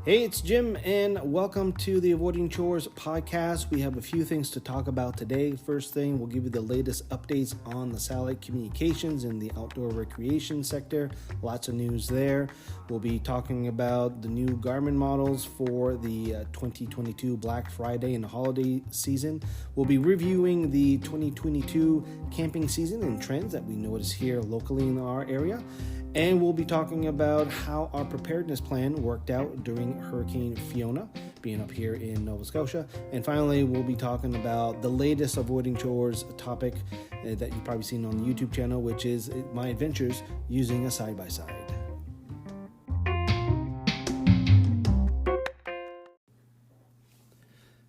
Hey, it's Jim, and welcome to the Avoiding Chores podcast. We have a few things to talk about today. First thing, we'll give you the latest updates on the satellite communications in the outdoor recreation sector. Lots of news there. We'll be talking about the new Garmin models for the 2022 Black Friday and holiday season. We'll be reviewing the 2022 camping season and trends that we notice here locally in our area. And we'll be talking about how our preparedness plan worked out during Hurricane Fiona, being up here in Nova Scotia. And finally, we'll be talking about the latest Avoiding Chores topic that you've probably seen on the YouTube channel, which is my adventures using a side-by-side.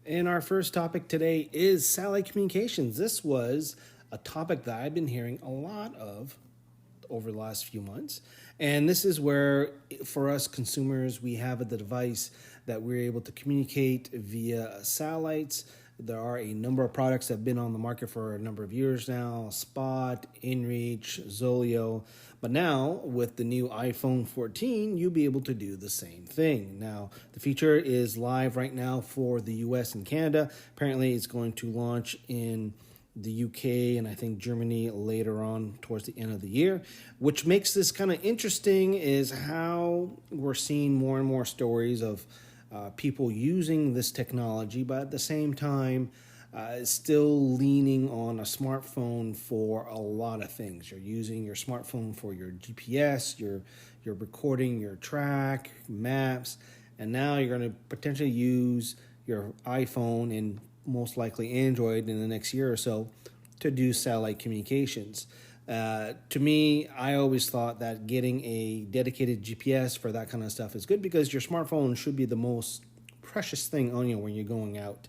And our first topic today is satellite communications. This was a topic that I've been hearing a lot of over the last few months. And this is where, for us consumers, we have the device that we're able to communicate via satellites. There are a number of products that have been on the market for a number of years now: Spot, inReach, ZOLEO. But now, with the new iPhone 14, you'll be able to do the same thing. Now, the feature is live right now for the US and Canada. Apparently, it's going to launch in the UK and I think Germany later on towards the end of the year. Which makes this kind of interesting is how we're seeing more and more stories of people using this technology, but at the same time still leaning on a smartphone for a lot of things. You're using your smartphone for your GPS, you're recording your track, maps, and now you're going to potentially use your iPhone and most likely Android in the next year or so to do satellite communications. To me, I always thought that getting a dedicated GPS for that kind of stuff is good because your smartphone should be the most precious thing on you when you're going out.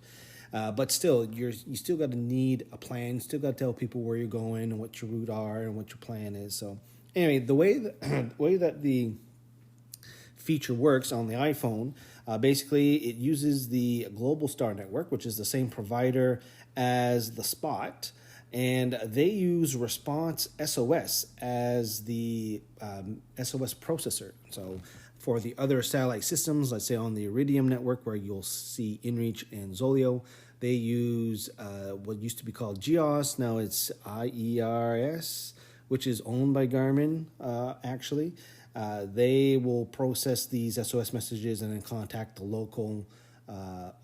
But still, you still got to need a plan. You still got to tell people where you're going and what your route are and what your plan is. So anyway, the way that the feature works on the iPhone, basically it uses the Global Star network, which is the same provider as the Spot, and they use Response SOS as the SOS processor. So for the other satellite systems, let's say on the Iridium network where you'll see inReach and ZOLEO, they use what used to be called GEOS, now it's IERS, which is owned by Garmin, actually. They will process these SOS messages and then contact the local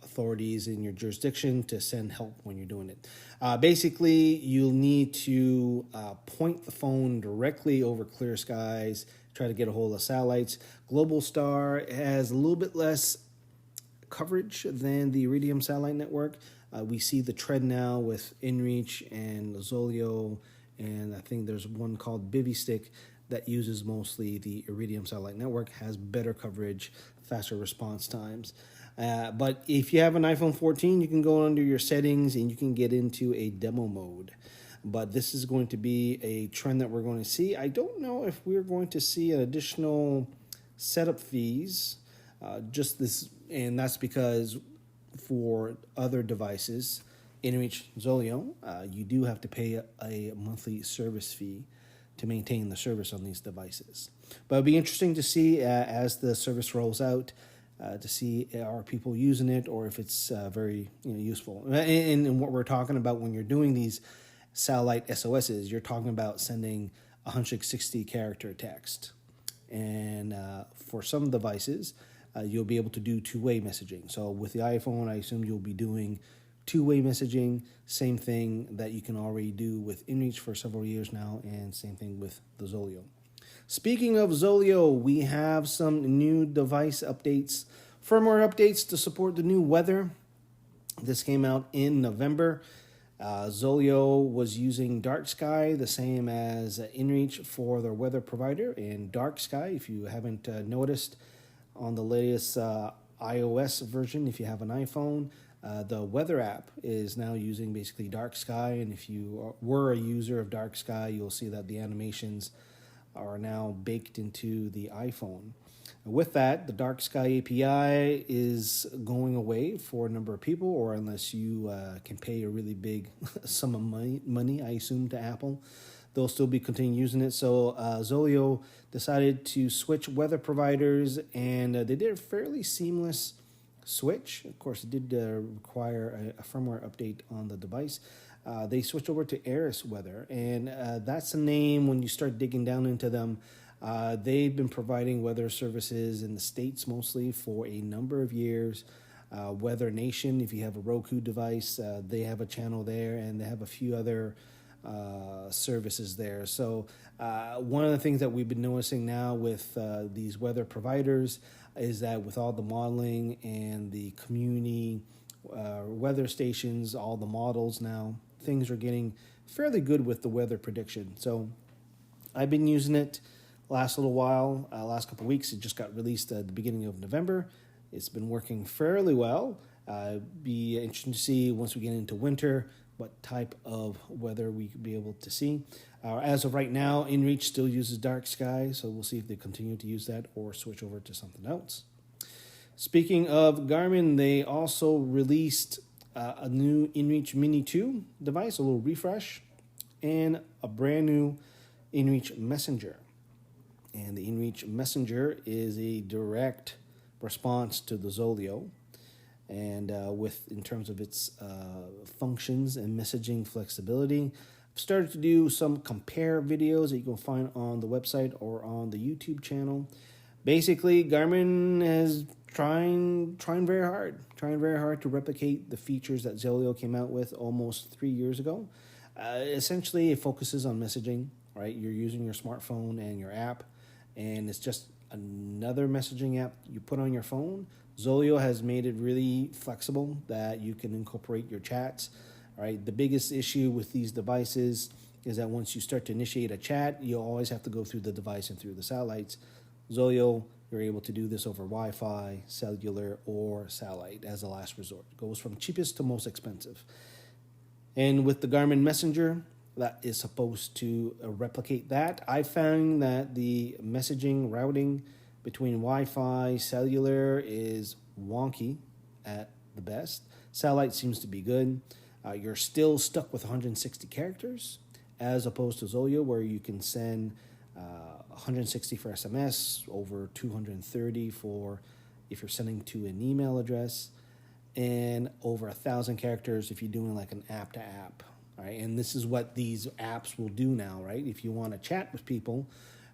authorities in your jurisdiction to send help when you're doing it. Basically, you'll need to point the phone directly over clear skies, try to get a hold of satellites. Global Star has a little bit less coverage than the Iridium satellite network. We see the trend now with inReach and ZOLEO, and I think there's one called Stick that uses mostly the Iridium satellite network, has better coverage, faster response times. But if you have an iPhone 14, you can go under your settings and you can get into a demo mode. But this is going to be a trend that we're going to see. I don't know if we're going to see an additional setup fees, and that's because for other devices, inReach, ZOLEO, you do have to pay a monthly service fee to maintain the service on these devices. But it'll be interesting to see as the service rolls out, to see are people using it or if it's very useful. And what we're talking about when you're doing these satellite SOSs, you're talking about sending 160 character text. And for some devices, you'll be able to do two-way messaging. So with the iPhone, I assume you'll be doing two-way messaging, same thing that you can already do with inReach for several years now, and same thing with the ZOLEO. Speaking of ZOLEO, we have some new device updates, firmware updates to support the new weather. This came out in November. ZOLEO was using Dark Sky, the same as inReach for their weather provider. And Dark Sky, if you haven't noticed, on the latest iOS version, if you have an iPhone, the weather app is now using basically Dark Sky, and if you were a user of Dark Sky, you'll see that the animations are now baked into the iPhone. With that, the Dark Sky API is going away for a number of people, or unless you can pay a really big sum of money, I assume, to Apple. they'll still be continuing using it. So ZOLEO decided to switch weather providers, and they did a fairly seamless switch. Of course, it did require a firmware update on the device. They switched over to Eris Weather, and that's a name when you start digging down into them. They've been providing weather services in the States mostly for a number of years. Weather Nation, if you have a Roku device, they have a channel there, and they have a few other services there. So one of the things that we've been noticing now with these weather providers is that with all the modeling and the community weather stations, all the models now, things are getting fairly good with the weather prediction. So I've been using it last little while, last couple of weeks. It just got released at the beginning of November. It's been working fairly well. Be interesting to see once we get into winter what type of weather we could be able to see. As of right now, inReach still uses dark sky, so we'll see if they continue to use that or switch over to something else. Speaking of Garmin, they also released a new inReach Mini 2 device, a little refresh, and a brand new inReach Messenger. And the inReach Messenger is a direct response to the ZOLEO, and in terms of its functions and messaging flexibility. I've started to do some compare videos that you can find on the website or on the YouTube channel. Basically, Garmin is trying very hard to replicate the features that ZOLEO came out with almost 3 years ago. Essentially, it focuses on messaging, right? You're using your smartphone and your app, and it's just another messaging app you put on your phone. ZOLEO has made it really flexible that you can incorporate your chats. All right. The biggest issue with these devices is that once you start to initiate a chat, you always have to go through the device and through the satellites. ZOLEO, you're able to do this over Wi-Fi, cellular, or satellite as a last resort. It goes from cheapest to most expensive. And with the Garmin Messenger, that is supposed to replicate that. I found that the messaging routing between Wi-Fi, cellular is wonky at the best. Satellite seems to be good. You're still stuck with 160 characters as opposed to ZOLEO, where you can send 160 for SMS, over 230 for if you're sending to an email address, and over 1,000 characters if you're doing like an app to app. All right, and this is what these apps will do now, right? If you want to chat with people,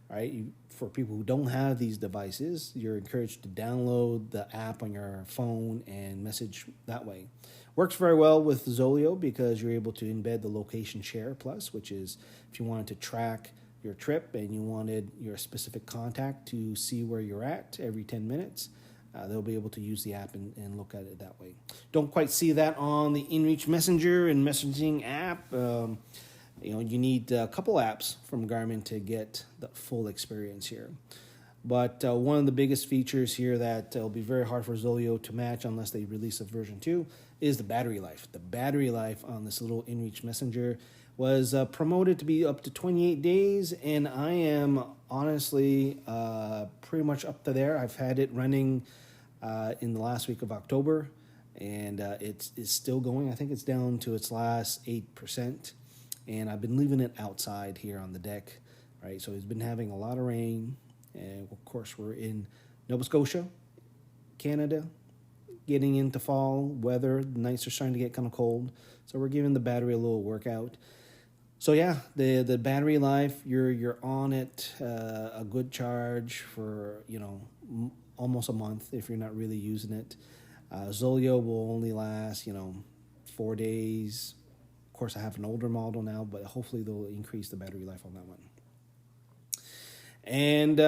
right, for people who don't have these devices, you're encouraged to download the app on your phone and message that way. Works very well with ZOLEO because you're able to embed the location share plus, which is if you wanted to track your trip and you wanted your specific contact to see where you're at every 10 minutes, they'll be able to use the app and look at it that way. Don't quite see that on the inReach Messenger and messaging app. You need a couple apps from Garmin to get the full experience here. But one of the biggest features here that will be very hard for ZOLEO to match unless they release a version 2 is the battery life. The battery life on this little inReach Messenger was promoted to be up to 28 days, and I am honestly pretty much up to there. I've had it running in the last week of October, and it's still going. I think it's down to its last 8%, and I've been leaving it outside here on the deck, right? So it's been having a lot of rain, and of course we're in Nova Scotia, Canada, getting into fall weather. The nights are starting to get kind of cold, so we're giving the battery a little workout. So yeah, the battery life, you're on it a good charge for almost a month if you're not really using it. ZOLEO will only last 4 days. Of course, I have an older model now, but hopefully they'll increase the battery life on that one. And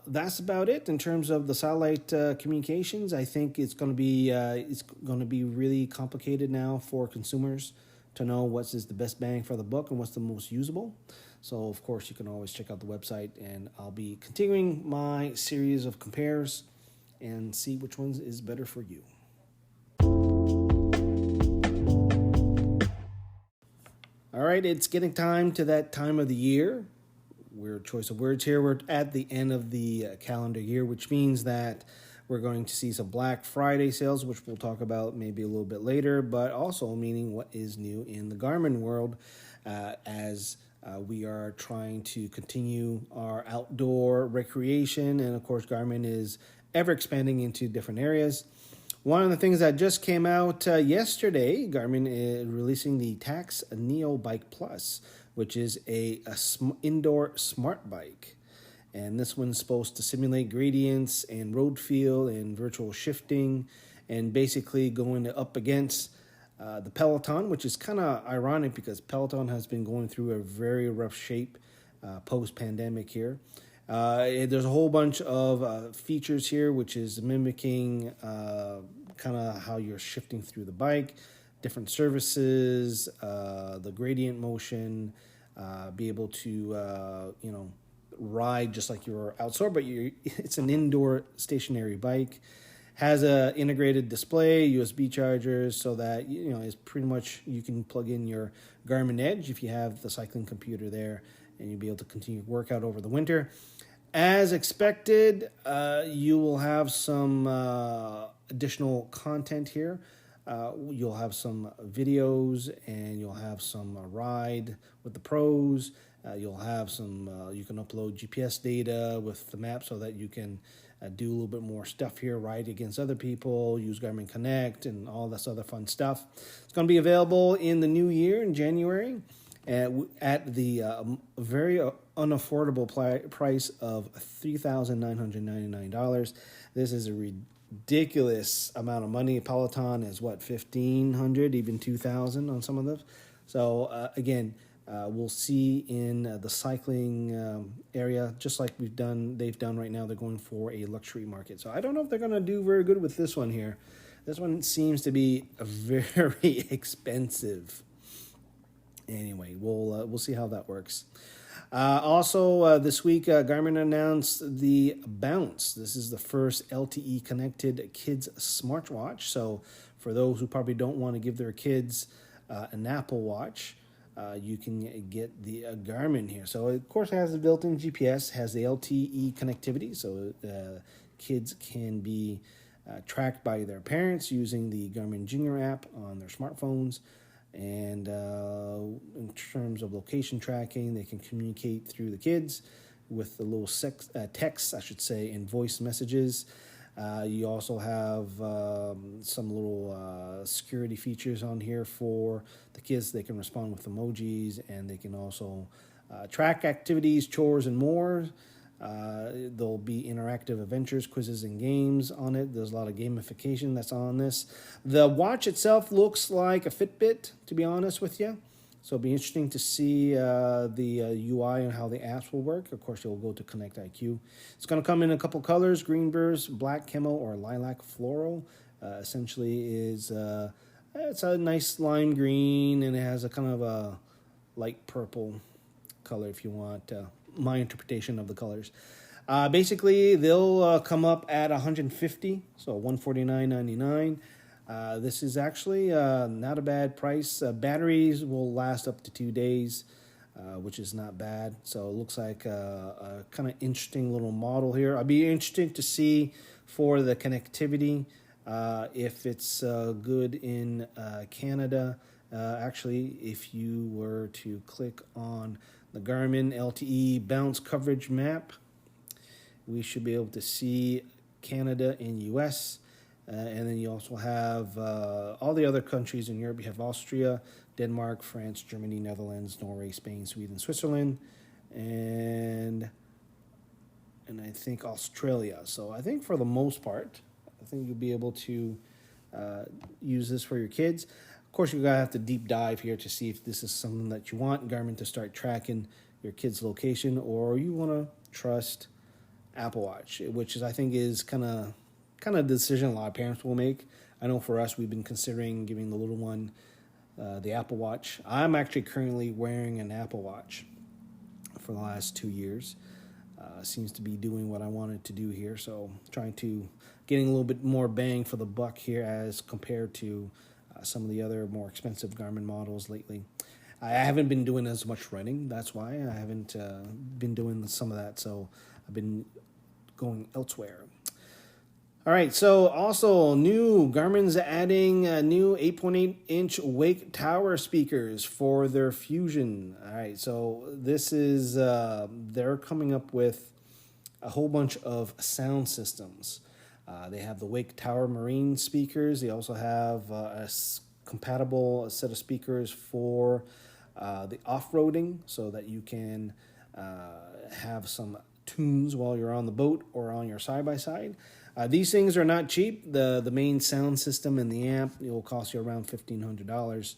that's about it in terms of the satellite communications. I think it's going to be really complicated now for consumers to know what's the best bang for the buck and what's the most usable. So, of course, you can always check out the website, and I'll be continuing my series of compares and see which one is better for you. All right, it's getting time to that time of the year. Weird choice of words here. We're at the end of the calendar year, which means that we're going to see some Black Friday sales, which we'll talk about maybe a little bit later, but also meaning what is new in the Garmin world as We are trying to continue our outdoor recreation, and of course, Garmin is ever expanding into different areas. One of the things that just came out yesterday, Garmin is releasing the Tax Neo Bike Plus, which is a indoor smart bike. And this one's supposed to simulate gradients and road feel and virtual shifting, and basically going up against the Peloton, which is kind of ironic because Peloton has been going through a very rough shape post-pandemic here. There's a whole bunch of features here, which is mimicking kind of how you're shifting through the bike, different services, the gradient motion, be able to, ride just like you're outside, but it's an indoor stationary bike. Has a integrated display, USB chargers, so that it's pretty much you can plug in your Garmin Edge if you have the cycling computer there, and you'll be able to continue to work out over the winter. As expected, you will have some additional content here. You'll have some videos, and you'll have some ride with the pros. You'll have some, you can upload GPS data with the map so that you can do a little bit more stuff here, ride against other people, use Garmin Connect, and all this other fun stuff. It's going to be available in the new year in January at the very unaffordable price of $3,999. This is a ridiculous amount of money. Peloton is what, $1,500, even $2,000 on some of those. So again, we'll see in the cycling area, just like they've done right now, they're going for a luxury market. So I don't know if they're going to do very good with this one here. This one seems to be very expensive. Anyway, we'll see how that works. Also, this week, Garmin announced the Bounce. This is the first LTE connected kids smartwatch. So for those who probably don't want to give their kids an Apple Watch, you can get the Garmin here. So, of course, it has the built-in GPS, has the LTE connectivity, so kids can be tracked by their parents using the Garmin Junior app on their smartphones. And in terms of location tracking, they can communicate through the kids with the little text, I should say, and voice messages. You also have some little security features on here for the kids. They can respond with emojis, and they can also track activities, chores, and more. There'll be interactive adventures, quizzes, and games on it. There's a lot of gamification that's on this. The watch itself looks like a Fitbit, to be honest with you. So it'll be interesting to see the UI and how the apps will work. Of course, you'll go to Connect IQ. It's going to come in a couple colors: green burst, black camo, or lilac floral. Essentially, it's a nice lime green, and it has a kind of a light purple color if you want my interpretation of the colors. Basically, they'll come up at $150, so $149.99. This is actually not a bad price. Batteries will last up to 2 days, which is not bad. So it looks like a kind of interesting little model here. I'd be interested to see for the connectivity if it's good in Canada. Actually, if you were to click on the Garmin LTE Bounce coverage map, we should be able to see Canada and US. And then you also have all the other countries in Europe. You have Austria, Denmark, France, Germany, Netherlands, Norway, Spain, Sweden, Switzerland, and I think Australia. So I think for the most part, I think you'll be able to use this for your kids. Of course, you're going to have to deep dive here to see if this is something that you want Garmin to start tracking your kid's location, or you want to trust Apple Watch, which is, I think, is kind of the decision a lot of parents will make. I know for us, we've been considering giving the little one the Apple Watch. I'm actually currently wearing an Apple Watch for the last 2 years. Seems to be doing what I wanted to do here, so getting a little bit more bang for the buck here as compared to some of the other more expensive Garmin models lately. I haven't been doing as much running. That's why I haven't been doing some of that, so I've been going elsewhere. All right, so also new Garmin's adding new 8.8-inch Wake Tower speakers for their Fusion. All right, so this is, they're coming up with a whole bunch of sound systems. They have the Wake Tower Marine speakers. They also have compatible set of speakers for the off-roading so that you can have some tunes while you're on the boat or on your side-by-side. These things are not cheap. The main sound system and the amp, it will cost you around $1,500,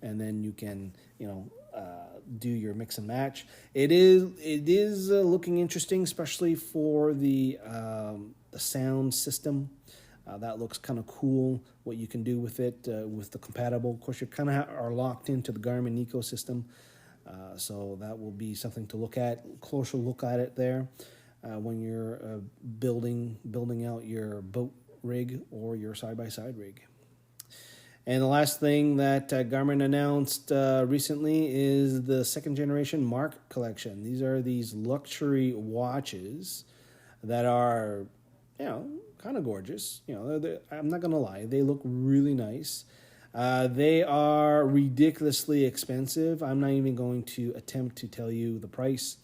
and then you can do your mix and match. It is looking interesting, especially for the sound system. That looks kind of cool. What you can do with it with the compatible. Of course, you kind of are locked into the Garmin ecosystem, so that will be something to look at. Closer look at it there. When you're building out your boat rig or your side-by-side rig. And the last thing that Garmin announced recently is the second generation Mark collection. These are these luxury watches that are, kind of gorgeous. I'm not going to lie, they look really nice. They are ridiculously expensive. I'm not even going to attempt to tell you the price.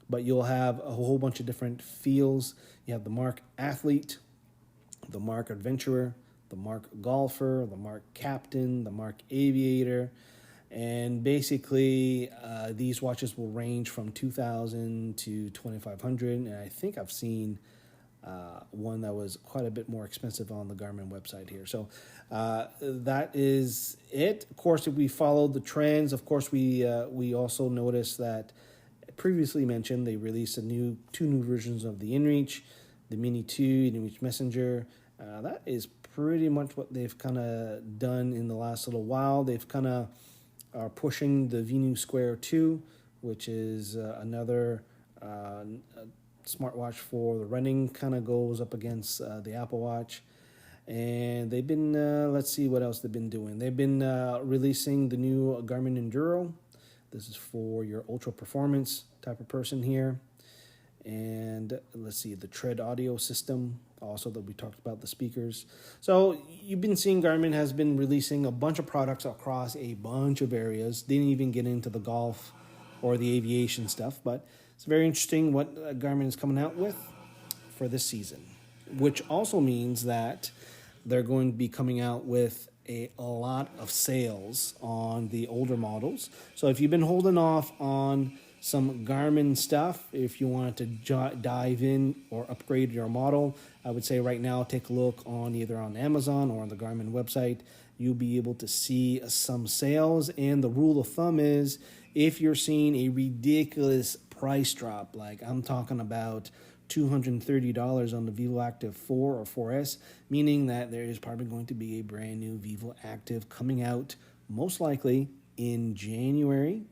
But you'll have a whole bunch of different feels. You have the Mark Athlete, the Mark Adventurer, the Mark Golfer, the Mark Captain, the Mark Aviator. And basically, these watches will range from $2,000 to $2,500. And I think I've seen one that was quite a bit more expensive on the Garmin website here. So that is it. Of course, if we followed the trends, of course, we also noticed that previously mentioned, they released two new versions of the inReach, the Mini 2, inReach Messenger. That is pretty much what they've kind of done in the last little while. They've kind of are pushing the Venu Square 2, which is another smartwatch for the running, kind of goes up against the Apple Watch. And they've been, let's see what else they've been doing. They've been releasing the new Garmin Enduro. This is for your ultra performance type of person here. And let's see, the Tread audio system, also that we talked about the speakers. So you've been seeing Garmin has been releasing a bunch of products across a bunch of areas. Didn't even get into the golf or the aviation stuff, but it's very interesting what Garmin is coming out with for this season, which also means that they're going to be coming out with a lot of sales on the older models. So if you've been holding off on some Garmin stuff, if you want to dive in or upgrade your model, I would say right now take a look on either on Amazon or on the Garmin website. You'll be able to see some sales. And the rule of thumb is if you're seeing a ridiculous price drop, like I'm talking about $230 on the Vivo Active 4 or 4S, meaning that there is probably going to be a brand new Vivo Active coming out, most likely in January.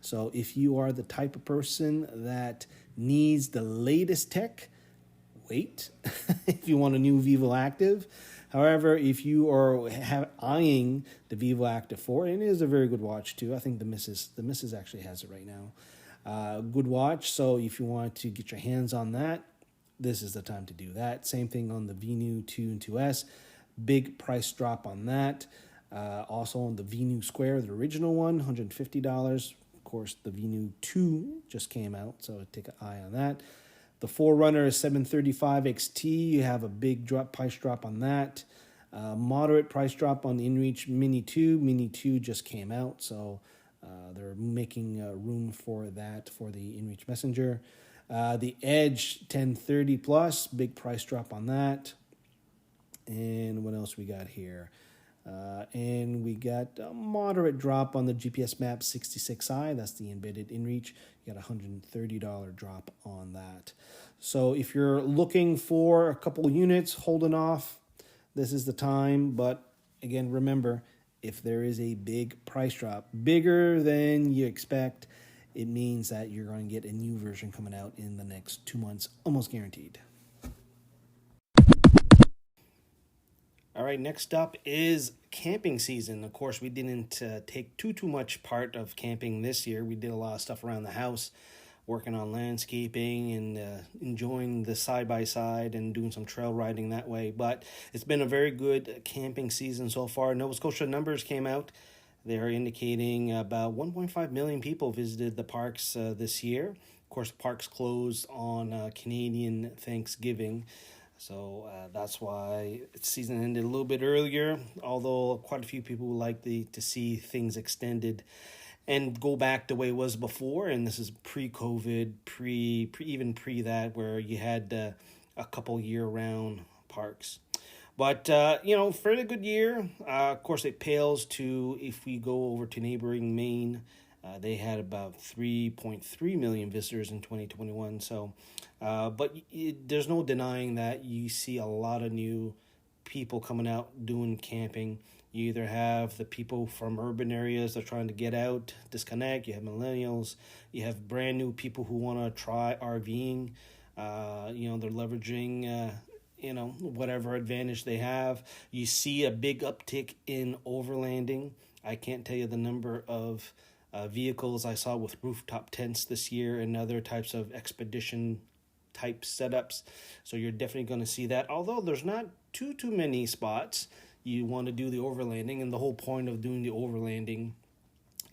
So if you are the type of person that needs the latest tech, wait. If you want a new Vivo Active. However, if you are eyeing the Vivo Active 4, and it is a very good watch too. I think the missus actually has it right now. Good watch. So if you want to get your hands on that, this is the time to do that. Same thing on the Venu 2 and 2S. Big price drop on that. Also on the Venu Square, the original one, $150. Of course, the Venu 2 just came out, so take an eye on that. The Forerunner is 735 XT. You have a big price drop on that. Moderate price drop on the inReach Mini 2. Mini 2 just came out, so they're making room for that for the inReach Messenger. The Edge 1030 Plus, big price drop on that. And what else we got here? And we got a moderate drop on the GPS Map 66i. That's the embedded inReach. You got a $130 drop on that. So if you're looking for a couple units, holding off, this is the time. But again, remember, if there is a big price drop, bigger than you expect, it means that you're going to get a new version coming out in the next 2 months, almost guaranteed. All right, next up is camping season. Of course, we didn't take too much part of camping this year. We did a lot of stuff around the house. working on landscaping and enjoying the side-by-side and doing some trail riding that way. But it's been a very good camping season so far. Nova Scotia numbers came out. They're indicating about 1.5 million people visited the parks this year. Of course, the parks closed on Canadian Thanksgiving. So that's why the season ended a little bit earlier, although quite a few people would like to see things extended and go back the way it was before. And this is pre-COVID, even pre that, where you had a couple year-round parks. But, fairly good year. Of course, it pales to if we go over to neighboring Maine. They had about 3.3 million visitors in 2021. So, but there's no denying that you see a lot of new people coming out doing camping. You either have the people from urban areas that are trying to get out, disconnect. You have millennials. You have brand new people who want to try RVing. They're leveraging, whatever advantage they have. You see a big uptick in overlanding. I can't tell you the number of vehicles I saw with rooftop tents this year and other types of expedition type setups. So you're definitely going to see that. Although there's not too many spots, you want to do the overlanding, and the whole point of doing the overlanding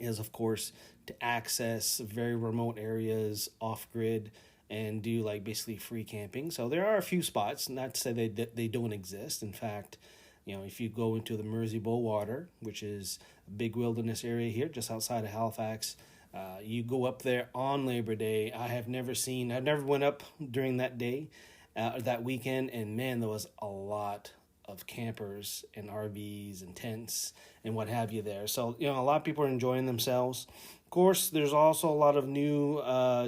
is, of course, to access very remote areas off-grid and do basically free camping. So there are a few spots, not to say they don't exist. In fact, if you go into the Mersey Bowater, which is a big wilderness area here just outside of Halifax, you go up there on Labor Day. I've never went up during that day, that weekend, and man, there was a lot of campers and RVs and tents and what have you there. So, a lot of people are enjoying themselves. Of course, there's also a lot of new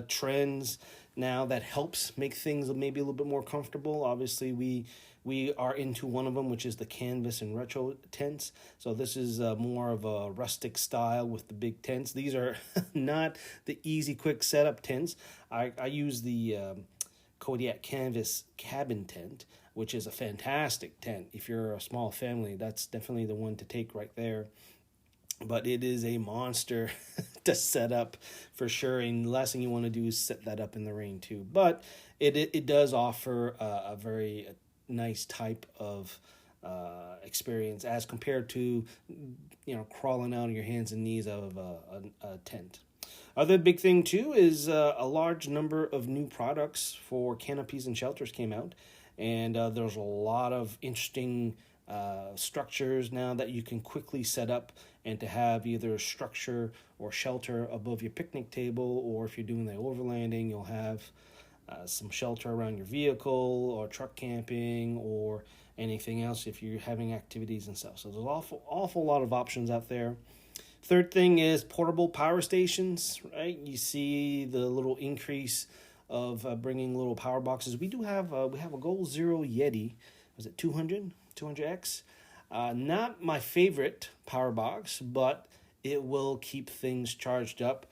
trends now that helps make things maybe a little bit more comfortable. Obviously, we are into one of them, which is the canvas and retro tents. So this is more of a rustic style with the big tents. These are not the easy, quick setup tents. I use the Kodiak canvas cabin tent, which is a fantastic tent. If you're a small family, that's definitely the one to take right there. But it is a monster to set up for sure. And the last thing you want to do is set that up in the rain too. But it does offer a very nice type of experience as compared to crawling out on your hands and knees out of a tent. Other big thing too is a large number of new products for canopies and shelters came out, and there's a lot of interesting structures now that you can quickly set up and to have either structure or shelter above your picnic table, or if you're doing the overlanding, you'll have some shelter around your vehicle or truck camping or anything else if you're having activities and stuff. So there's an awful lot of options out there. Third thing is portable power stations, right? You see the little increase of bringing little power boxes. We have a Goal Zero Yeti. Was it 200X? Not my favorite power box, but it will keep things charged up.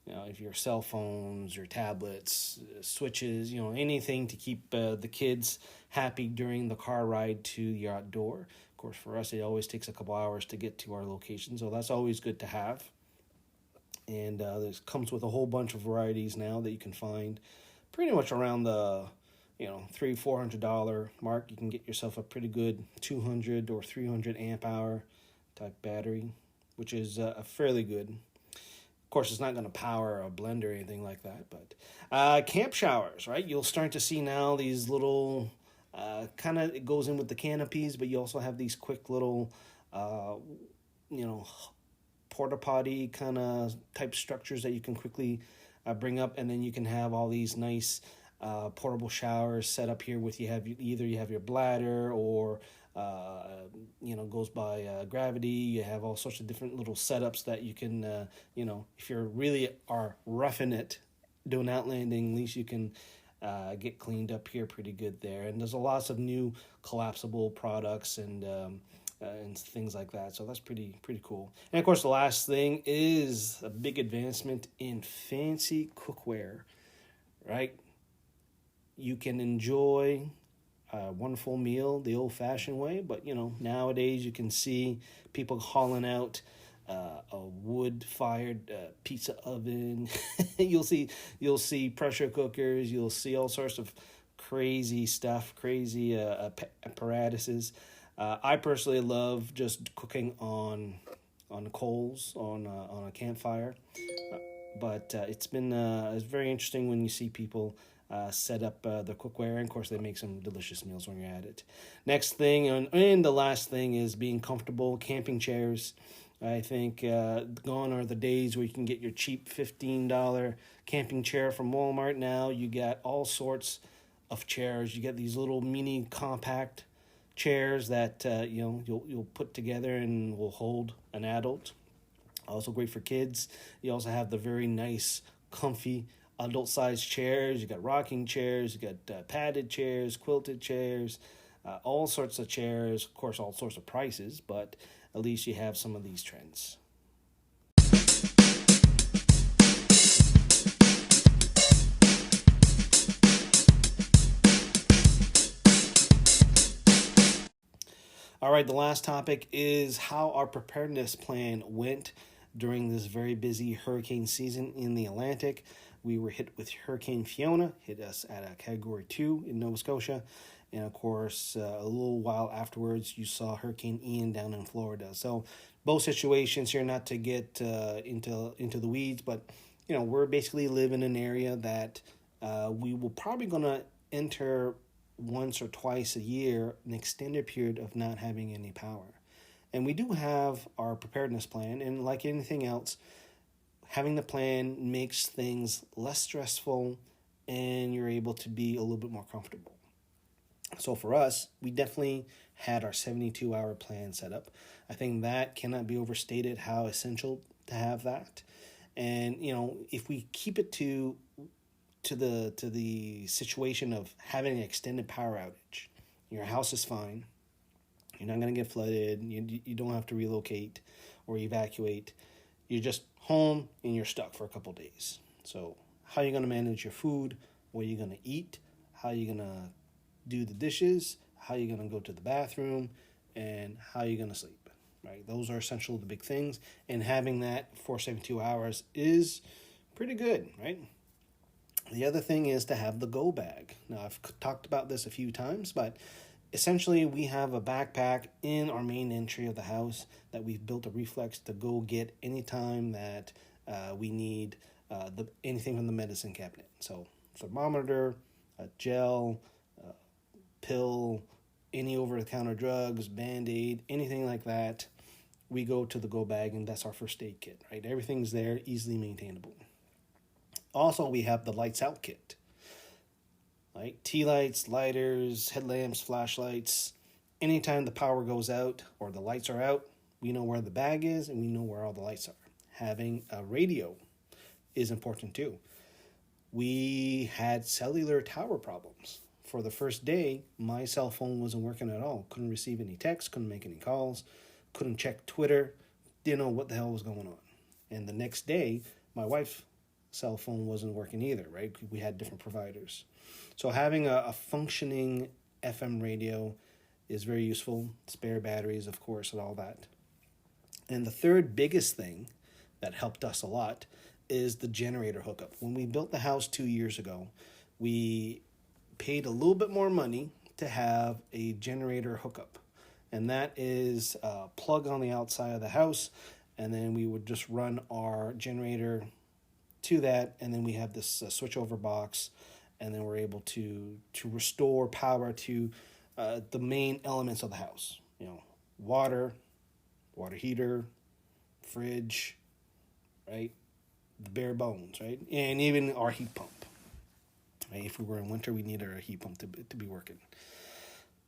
If your cell phones, your tablets, switches, anything to keep the kids happy during the car ride to your outdoor. Of course, for us, it always takes a couple hours to get to our location, so that's always good to have. And this comes with a whole bunch of varieties now that you can find pretty much around the $300-400 mark. You can get yourself a pretty good 200 or 300 amp hour type battery, which is fairly good. Of course, it's not going to power a blender or anything like that, but camp showers, right? You'll start to see now these little kind of, it goes in with the canopies, but you also have these quick little porta potty kind of type structures that you can quickly bring up, and then you can have all these nice portable showers set up here with you have your bladder or goes by gravity. You have all sorts of different little setups that you can if you're really are roughing it doing outlanding, at least you can get cleaned up here pretty good there. And there's lots of new collapsible products and things like that. So that's pretty cool. And of course, the last thing is a big advancement in fancy cookware, right? You can enjoy a wonderful meal the old-fashioned way, but nowadays you can see people hauling out a wood-fired pizza oven. you'll see pressure cookers. You'll see all sorts of crazy stuff, crazy apparatuses. I personally love just cooking on coals on a campfire, but it's very interesting when you see people set up the cookware, and of course they make some delicious meals when you're at it. Next thing, and the last thing, is being comfortable. Camping chairs. I think gone are the days where you can get your cheap $15 camping chair from Walmart. Now you got all sorts of chairs. You get these little mini compact chairs that you'll put together and will hold an adult. Also great for kids. You also have the very nice, comfy adult-sized chairs. You got rocking chairs. You got padded chairs, quilted chairs, all sorts of chairs. Of course, all sorts of prices, but at least you have some of these trends. All right, the last topic is how our preparedness plan went during this very busy hurricane season in the Atlantic. We were hit with Hurricane Fiona, hit us at a Category 2 in Nova Scotia. And of course, a little while afterwards, you saw Hurricane Ian down in Florida. So both situations here, not to get into the weeds, but we're basically live in an area that we will probably going to enter once or twice a year, an extended period of not having any power. And we do have our preparedness plan, and like anything else, having the plan makes things less stressful and you're able to be a little bit more comfortable. So for us, we definitely had our 72-hour plan set up. I think that cannot be overstated how essential to have that. And if we keep it to the situation of having an extended power outage, your house is fine. You're not going to get flooded. You don't have to relocate or evacuate. You're just home and you're stuck for a couple days. So how are you going to manage your food? What are you going to eat? How are you going to do the dishes? How are you going to go to the bathroom? And how are you going to sleep? Right? Those are essential, the big things. And having that for 72 hours is pretty good, right? The other thing is to have the go bag. Now, I've talked about this a few times, but essentially we have a backpack in our main entry of the house that we've built a reflex to go get anytime that we need anything from the medicine cabinet. So thermometer, a gel, pill, any over-the-counter drugs, Band-Aid, anything like that, we go to the go bag, and that's our first aid kit, right? Everything's there, easily maintainable. Also, we have the lights out kit, right? Tea lights, lighters, headlamps, flashlights. Anytime the power goes out or the lights are out, we know where the bag is and we know where all the lights are. Having a radio is important too. We had cellular tower problems. For the first day, my cell phone wasn't working at all. Couldn't receive any texts, couldn't make any calls, couldn't check Twitter, didn't know what the hell was going on. And the next day, my wife's cell phone wasn't working either, right? We had different providers. So having a functioning FM radio is very useful. Spare batteries, of course, and all that. And the third biggest thing that helped us a lot is the generator hookup. When we built the house 2 years ago, we paid a little bit more money to have a generator hookup. And that is a plug on the outside of the house, and then we would just run our generator to that, and then we have this switchover box, and then we're able to restore power to the main elements of the house. Water heater, fridge, right? The bare bones, right? And even our heat pump. Right? If we were in winter, we needed our heat pump to be working.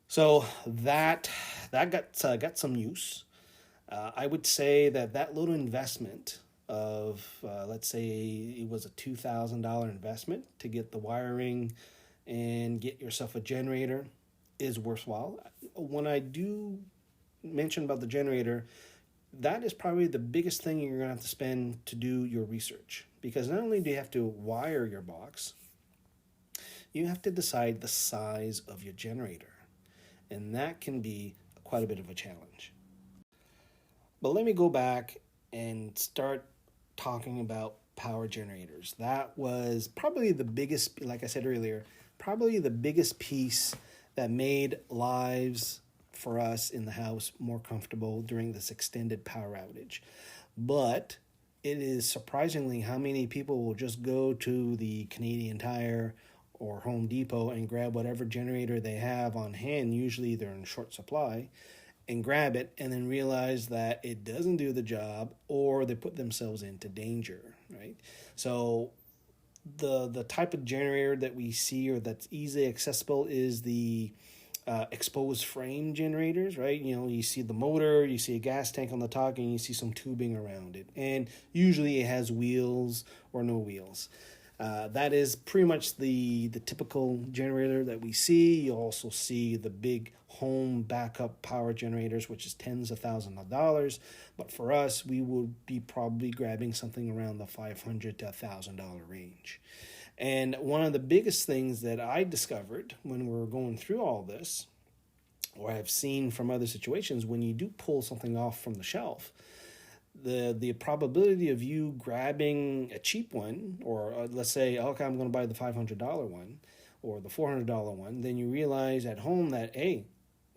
So that got some use. I would say that little investment of, let's say it was a $2,000 investment to get the wiring and get yourself a generator is worthwhile. When I do mention about the generator, that is probably the biggest thing you're going to have to spend to do your research. Because not only do you have to wire your box, you have to decide the size of your generator. And that can be quite a bit of a challenge. But let me go back and start talking about power generators. That was probably the biggest, like I said earlier, probably the biggest piece that made lives for us in the house more comfortable during this extended power outage. But it is surprisingly how many people will just go to the Canadian Tire or Home Depot and grab whatever generator they have on hand. Usually they're in short supply, and grab it and then realize that it doesn't do the job, or they put themselves into danger, right? So the type of generator that we see or that's easily accessible is the exposed frame generators, right? You know, you see the motor, you see a gas tank on the top, and you see some tubing around it. And usually it has wheels or no wheels. That is pretty much the typical generator that we see. You also see the big home backup power generators, which is tens of thousands of dollars. But for us, we would be probably grabbing something around the $500 to $1,000 range. And one of the biggest things that I discovered when we were going through all this, or I've seen from other situations, when you do pull something off from the shelf, the probability of you grabbing a cheap one, or let's say, okay, I'm going to buy the $500 one or the $400 one, then you realize at home that, hey,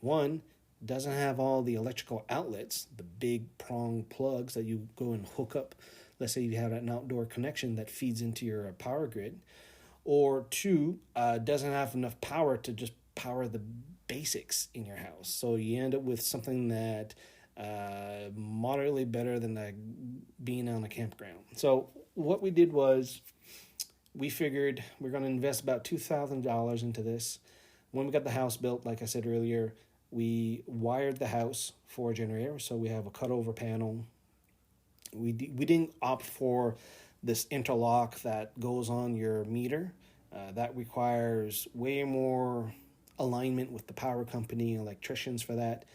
one, doesn't have all the electrical outlets, the big prong plugs that you go and hook up. Let's say you have an outdoor connection that feeds into your power grid. Or two, doesn't have enough power to just power the basics in your house. So you end up with something that moderately better than being on a campground. So what we did was we figured we're going to invest about $2,000 into this. When we got the house built, like I said earlier, we wired the house for a generator. So we have a cutover panel. We didn't opt for this interlock that goes on your meter. That requires way more alignment with the power company and electricians for that.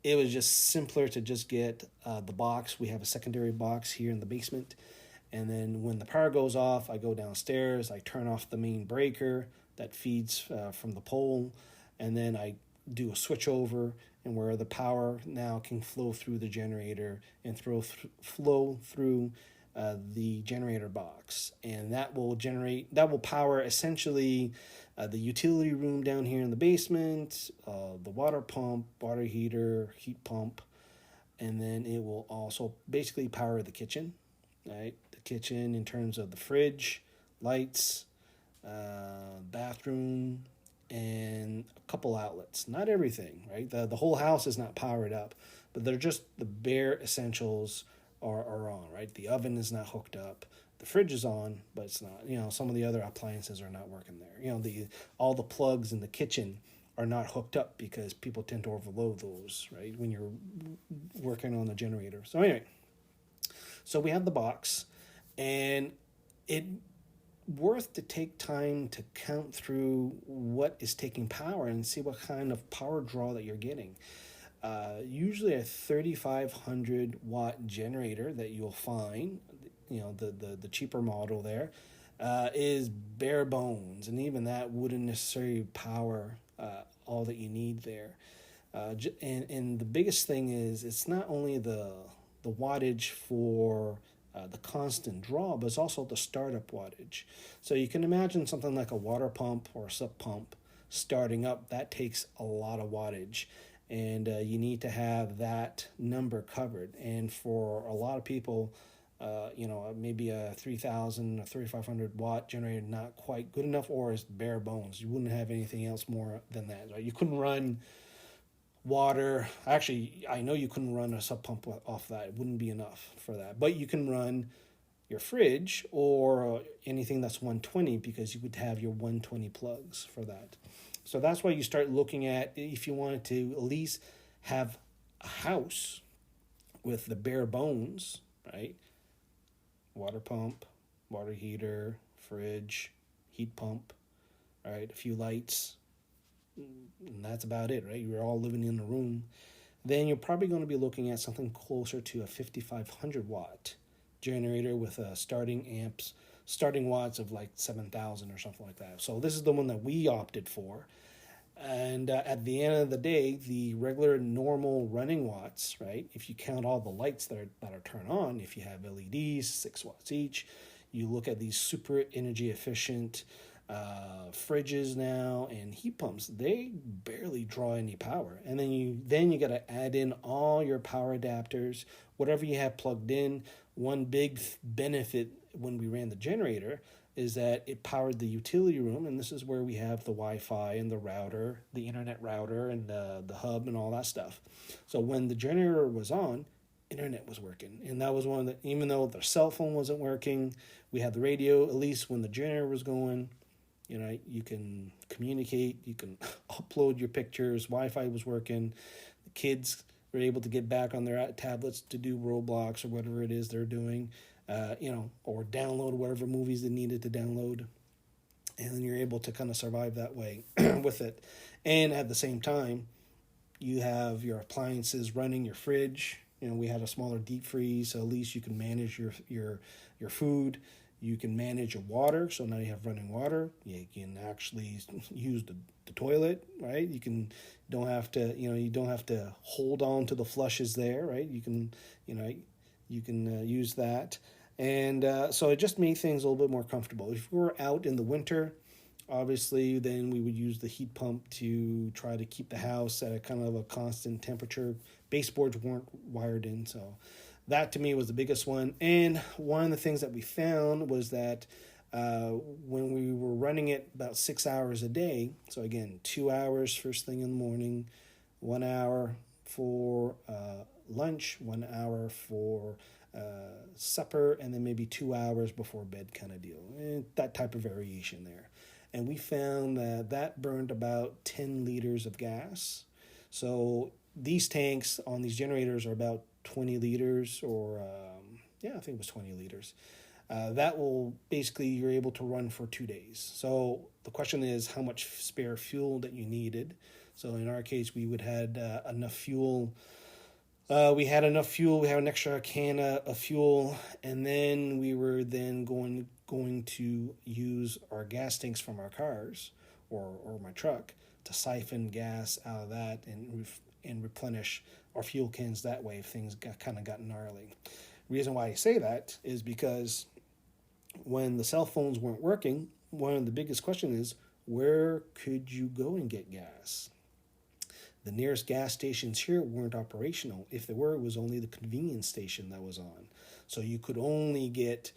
It was just simpler to just get the box. We have a secondary box here in the basement. And then when the power goes off, I go downstairs, I turn off the main breaker that feeds from the pole, and then I do a switch over, and where the power now can flow through the generator and flow through the generator box. And that will power essentially the utility room down here in the basement, the water pump, water heater, heat pump, and then it will also basically power the kitchen, right? The kitchen in terms of the fridge, lights, bathroom, and a couple outlets. Not everything, right? The whole house is not powered up, but they're just the bare essentials are on, right? The oven is not hooked up. The fridge is on, but it's not. You know, some of the other appliances are not working there. You know, all the plugs in the kitchen are not hooked up because people tend to overload those, right, when you're working on the generator. So anyway, so we have the box, and it worth to take time to count through what is taking power and see what kind of power draw that you're getting. Usually a 3,500 watt generator that you'll find, you know, the cheaper model there, is bare bones, and even that wouldn't necessarily power all that you need there. And the biggest thing is it's not only the wattage for the constant draw, but it's also the startup wattage. So you can imagine something like a water pump or a sub pump starting up. That takes a lot of wattage, and you need to have that number covered. And for a lot of people, you know, maybe a 3,000 or 3,500 watt generator not quite good enough, or is bare bones. You wouldn't have anything else more than that, right? You couldn't run water. Actually, I know you couldn't run a sub pump off that. It wouldn't be enough for that. But you can run your fridge or anything that's 120, because you would have your 120 plugs for that. So that's why you start looking at, if you wanted to at least have a house with the bare bones, right? Water pump, water heater, fridge, heat pump, right? A few lights, and that's about it, right? You're all living in a room. Then you're probably going to be looking at something closer to a 5,500 watt generator with starting watts of like 7,000 or something like that. So this is the one that we opted for. And at the end of the day, the regular normal running watts, right? If you count all the lights that are turned on, if you have LEDs, 6 watts each, you look at these super energy efficient fridges now and heat pumps. They barely draw any power, and then you got to add in all your power adapters, whatever you have plugged in. One big benefit when we ran the generator is that it powered the utility room, and this is where we have the Wi-Fi and the router, the internet router, and the hub and all that stuff. So when the generator was on, internet was working, and that was one of the. Even though the cell phone wasn't working, we had the radio. At least when the generator was going, you can communicate, you can upload your pictures. Wi-Fi was working. The kids were able to get back on their tablets to do Roblox or whatever it is they're doing. Or download whatever movies they needed to download. And then you're able to kind of survive that way with it. And at the same time, you have your appliances running, your fridge. We had a smaller deep freeze, so at least you can manage your food. You can manage your water, so now you have running water. You can actually use the toilet, right? You don't have to hold on to the flushes there, right? You can use that. And so it just made things a little bit more comfortable. If we were out in the winter, obviously, then we would use the heat pump to try to keep the house at a kind of a constant temperature. Baseboards weren't wired in, so that to me was the biggest one. And one of the things that we found was that when we were running it about 6 hours a day, so again, 2 hours first thing in the morning, 1 hour for lunch, 1 hour for supper, and then maybe 2 hours before bed kind of deal. That type of variation there. And we found that burned about 10 liters of gas. So these tanks on these generators are about 20 liters or, I think it was 20 liters. That will basically, you're able to run for 2 days. So the question is how much spare fuel that you needed. So in our case, we would had enough fuel. We had enough fuel. We had an extra can of fuel, and then we were then going to use our gas tanks from our cars or my truck to siphon gas out of that and replenish our fuel cans that way if things got gnarly. The reason why I say that is because when the cell phones weren't working, one of the biggest questions is where could you go and get gas? The nearest gas stations here weren't operational. If they were, it was only the convenience station that was on. So you could only get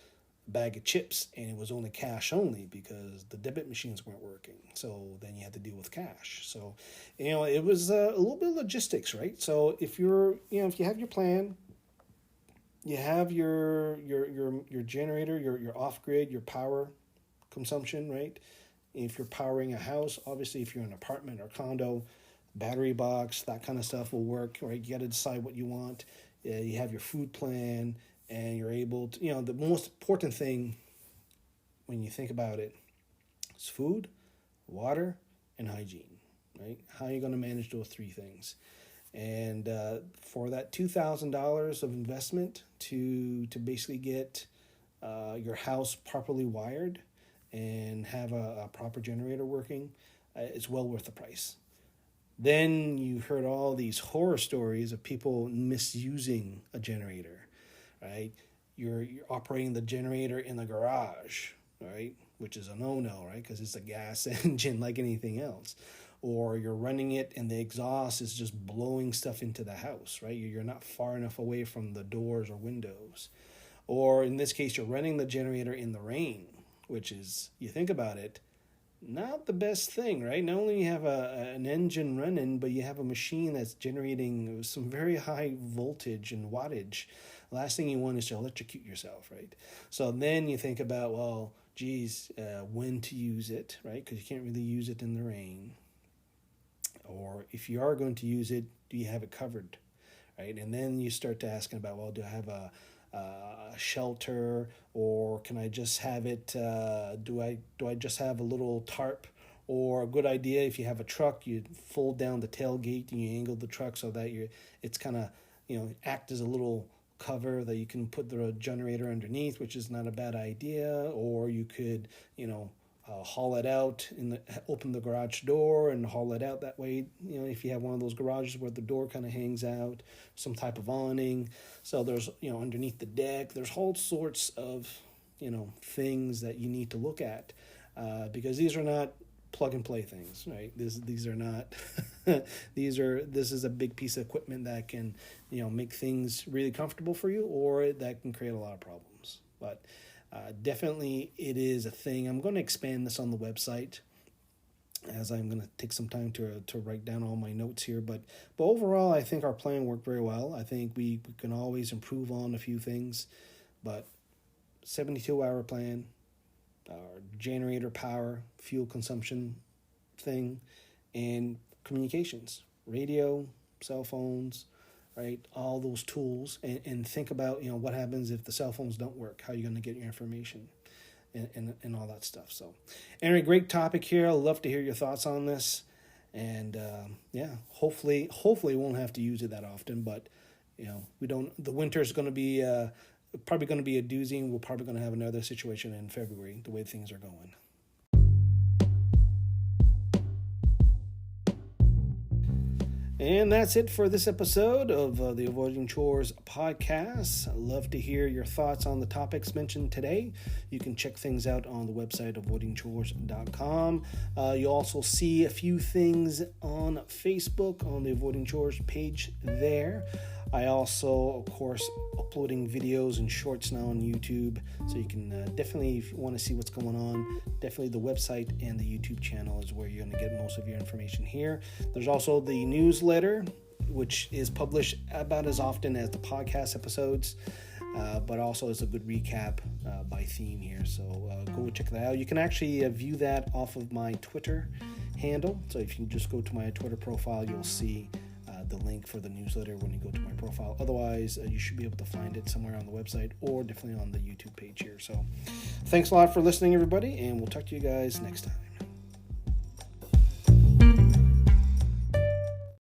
a bag of chips, and it was only cash only because the debit machines weren't working. So then you had to deal with cash. So, it was a little bit of logistics, right? So if if you have your plan, you have your generator, your off-grid, your power consumption, right? If you're powering a house, obviously if you're in an apartment or condo, battery box, that kind of stuff will work, right? You got to decide what you want. You have your food plan, and you're able to, the most important thing when you think about it is food, water, and hygiene, right? How are you going to manage those three things? And for that $2,000 of investment to basically get your house properly wired and have a proper generator working, it's well worth the price. Then you heard all these horror stories of people misusing a generator, right? You're operating the generator in the garage, right? Which is a no-no, right? Because it's a gas engine like anything else. Or you're running it and the exhaust is just blowing stuff into the house, right? You're not far enough away from the doors or windows. Or in this case, you're running the generator in the rain, which is, you think about it, not the best thing, right? Not only you have an engine running, but you have a machine that's generating some very high voltage and wattage. The last thing you want is to electrocute yourself, right? So then you think about, well, when to use it, right? Because you can't really use it in the rain. Or if you are going to use it, do you have it covered, right? And then you start to asking about, well, do I have a shelter, or can I just have it? Do I just have a little tarp? Or a good idea, if you have a truck, you fold down the tailgate and you angle the truck so that it's kind of act as a little cover that you can put the generator underneath, which is not a bad idea. Or you could haul it out, open the garage door and haul it out that way. If you have one of those garages where the door kind of hangs out, some type of awning. So there's, underneath the deck, there's all sorts of, things that you need to look at, because these are not plug and play things, right? These are not, this is a big piece of equipment that can, make things really comfortable for you, or that can create a lot of problems. But definitely it is a thing. I'm going to expand this on the website, as I'm going to take some time to write down all my notes here. But overall, I think our plan worked very well. I think we can always improve on a few things, but 72-hour plan, our generator power, fuel consumption thing, and communications, radio, cell phones, right? All those tools, and think about, what happens if the cell phones don't work, how you're going to get your information, and all that stuff. So anyway, great topic here. I'd love to hear your thoughts on this. And hopefully we won't have to use it that often, but the winter is going to be probably going to be a doozy, and we're probably going to have another situation in February, the way things are going. And that's it for this episode of the Avoiding Chores podcast. I'd love to hear your thoughts on the topics mentioned today. You can check things out on the website, avoidingchores.com. You'll also see a few things on Facebook on the Avoiding Chores page there. I also, of course, uploading videos and shorts now on YouTube, so you can definitely, if you want to see what's going on, definitely the website and the YouTube channel is where you're going to get most of your information here. There's also the newsletter, which is published about as often as the podcast episodes, but also it's a good recap by theme here, so go check that out. You can actually view that off of my Twitter handle, so if you just go to my Twitter profile, you'll see the link for the newsletter when you go to my profile. Otherwise, you should be able to find it somewhere on the website or definitely on the YouTube page here. So thanks a lot for listening, everybody, and we'll talk to you guys next time.